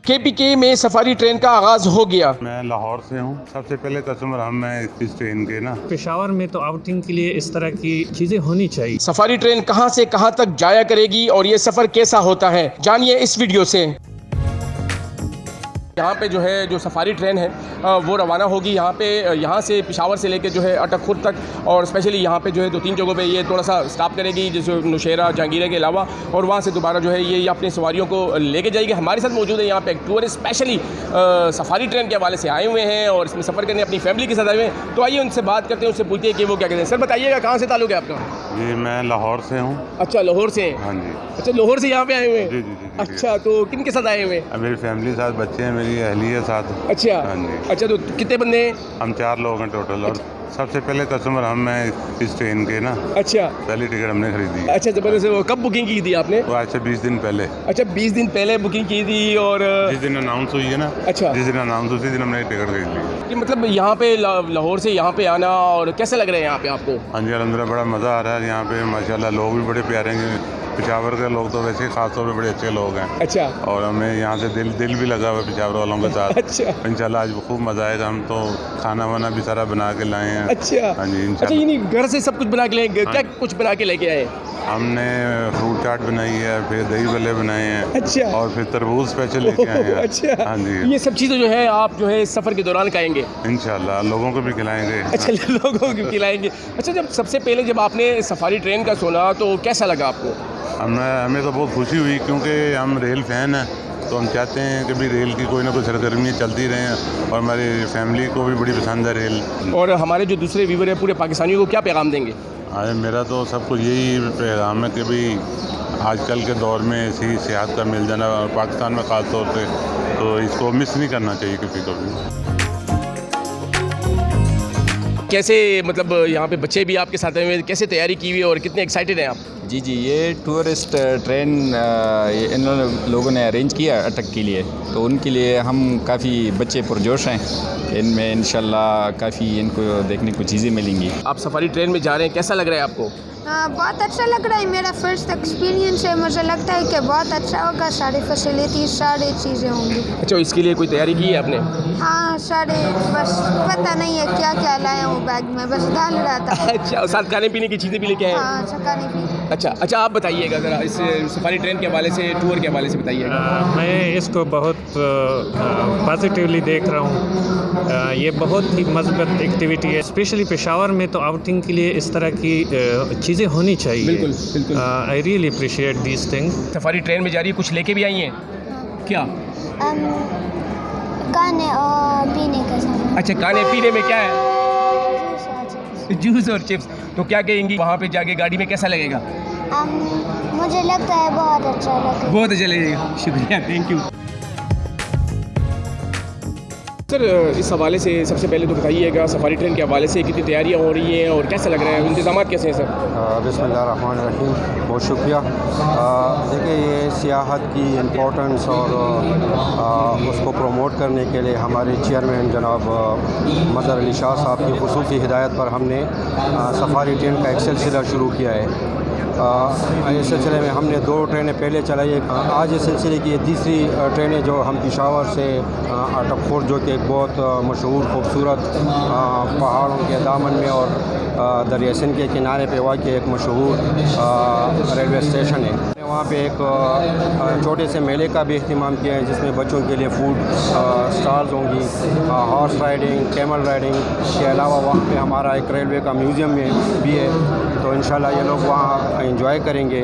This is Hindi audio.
KPK में सफारी ट्रेन का आगाज़ हो गया। मैं लाहौर से हूँ। सबसे पहले कस्टमर हम हैं इस ट्रेन के ना। पेशावर में तो आउटिंग के लिए इस तरह की चीज़ें होनी चाहिए। सफारी ट्रेन कहां से कहां तक जाया करेगी और ये सफ़र कैसा होता है, जानिए इस वीडियो से। यहाँ पे जो है जो सफारी ट्रेन है वो रवाना होगी यहाँ से पेशावर से लेकर जो है अटक खुर्द तक, और स्पेशली यहाँ पे जो है 2-3 जगहों पे ये थोड़ा सा स्टॉप करेगी, जैसे नौशेरा जहांगीरा के अलावा, और वहाँ से दोबारा जो है ये अपनी सवारियों को लेके जाएगी। हमारे साथ मौजूद है यहाँ पे एक टूरिस्ट स्पेशली सफारी ट्रेन के हवाले से आए हुए हैं और इसमें सफ़र करने अपनी फैमिली के साथ आए हुए हैं। तो आइए उनसे बात करते हैं, उससे पूछते हैं कि वो क्या कहते हैं। सर बताइएगा, कहाँ से ताल्लुक़ है आपका? जी मैं लाहौर से हूँ। अच्छा, लाहौर से? हाँ जी। अच्छा, लाहौर से यहाँ पे आए हुए हैं? जी जी जी। अच्छा, तो किन के साथ आए हुए हैं? मेरी फैमिली साथ, बच्चे हैं, मेरी अहली है साथ। अच्छा। हाँ जी। अच्छा, तो कितने बंदे हैं? हम 4 लोग हैं टोटल, और सबसे पहले कस्टमर हम हैं इस ट्रेन के ना। अच्छा। पहली टिकट हमने खरीदी। अच्छा, ज़बरदस्त। वो कब बुकिंग की थी आपने? वो आज से 20 दिन पहले। अच्छा, 20 दिन पहले बुकिंग की थी, और जिस दिन अनाउंस हुई है ना। अच्छा। जिस दिन अनाउंस उसी दिन हमने टिकट खरीद ली। कि मतलब यहाँ पे लाहौर से यहाँ पे आना, और कैसे लग रहे हैं यहाँ पे आपको? हाँ जी अल्हम्दुलिल्लाह बड़ा मज़ा आ रहा है यहाँ पे, माशाल्लाह लोग भी बड़े प्यारे हैं। पेशावर के लोग तो वैसे खास तौर पे बड़े अच्छे लोग हैं। अच्छा। और हमें यहाँ से दिल भी लगा हुआ है पेशावर वालों के साथ। अच्छा। इंशाल्लाह आज खूब मज़ा आएगा। हम तो खाना वाना भी सारा बना के लाए हैं। अच्छा। हाँ जी अच्छा, यानी घर से सब कुछ बना के लेंगे? क्या कुछ बना के लेके आए? हमने फ्रूट चाट बनाई है, फिर दही भल्ले बनाए हैं। अच्छा। और फिर तरबूज स्पेशल लेके आए हैं। अच्छा। हाँ जी। ये सब चीज़ें जो है आप जो है सफ़र के दौरान खाएंगे? इंशाल्लाह लोगों को भी खिलाएंगे। अच्छा, लोगों को भी खिलाएंगे। अच्छा, जब सबसे पहले जब आपने सफारी ट्रेन का सुना तो कैसा लगा आपको? हमें तो बहुत खुशी हुई, क्योंकि हम रेल फ़ैन हैं, तो हम चाहते हैं कि भी रेल की कोई ना कोई सरगर्मी चलती रहें, और हमारी फैमिली को भी बड़ी पसंद है रेल। और हमारे जो दूसरे व्यूवर हैं पूरे पाकिस्तानियों को क्या पैगाम देंगे? आज मेरा तो सब कुछ यही पैगाम है कि भाई आजकल के दौर में ऐसी सेहत का मिल जाना, और पाकिस्तान में ख़ास तौर पे, तो इसको मिस नहीं करना चाहिए किसी को भी। कैसे मतलब यहाँ पे बच्चे भी आपके साथ आए हुए हैं, कैसे तैयारी की हुई है और कितने एक्साइटेड हैं आप? जी जी, ये टूरिस्ट ट्रेन इन लोगों ने अरेंज किया अटक के लिए, तो उनके लिए हम काफ़ी बच्चे पुरजोश हैं। इनमें इंशाल्लाह काफ़ी इनको देखने को चीज़ें मिलेंगी। आप सफारी ट्रेन में जा रहे हैं, कैसा लग रहा है आपको? बहुत अच्छा लग रहा है। मेरा फर्स्ट एक्सपीरियंस है, मुझे लगता है कि बहुत अच्छा होगा। सारी फैसिलिटीज़, सारी चीज़ें होंगी। अच्छा, इसके लिए कोई तैयारी की है आपने? हाँ, सारे, बस पता नहीं है क्या क्या लाया हूँ बैग में, बस डाल रहा था। अच्छा, और साथ खाने पीने की चीज़ें भी लेके आए हैं? हाँ, चकाने भी। अच्छा, आप बताइएगा ज़रा इस सफारी ट्रेन के हवाले से, टूर के हवाले से बताइएगा। मैं इसको बहुत पॉजिटिवली देख रहा हूँ। ये बहुत ही मज़बूत एक्टिविटी है। स्पेशली पेशावर में तो आउटिंग के लिए इस तरह की चीज़ें होनी चाहिए। बिल्कुल बिल्कुल। I really appreciate these things. Safari train में जा रही है, कुछ लेके भी आई हैं क्या? खाने और पीने का सामान। अच्छा, खाने पीने में क्या है? जूस और चिप्स। तो क्या कहेंगी वहाँ पे जाके गाड़ी में कैसा लगेगा? मुझे लगता है बहुत अच्छा लगेगा। बहुत अच्छा लगेगा। शुक्रिया, थैंक यू। सर, इस हवाले से सबसे पहले तो बताइएगा सफारी ट्रेन के हवाले से कितनी तैयारियां हो रही हैं और कैसा लग रहा है, इंतजाम कैसे हैं सर? बिस्मिल्लाहिर्रहमानिर्रहीम, बहुत शुक्रिया। देखिए, ये सियाहत की इम्पोर्टेंस और उसको प्रमोट करने के लिए हमारे चेयरमैन जनाब मज़हर अली शाह साहब की खुसूसी हिदायत पर हमने सफारी ट्रेन का एक सिलसिला शुरू किया है। इस सिलसिले में हमने 2 ट्रेनें पहले चलाई है। आज इस सिलसिले की ये तीसरी ट्रेनें जो हम पेशावर से अटक खुर्द, जो कि एक बहुत मशहूर खूबसूरत पहाड़ों के दामन में और दरिया सिंध के किनारे पे वाक़ एक मशहूर रेलवे स्टेशन है। वहाँ पे एक छोटे से मेले का भी अहतमाम किया है, जिसमें बच्चों के लिए फूड स्टॉल्स होंगी, हॉर्स राइडिंग, कैमल राइडिंग के अलावा वहाँ पे हमारा एक रेलवे का म्यूज़ियम भी है। तो इंशाल्लाह ये लोग वहाँ एंजॉय करेंगे।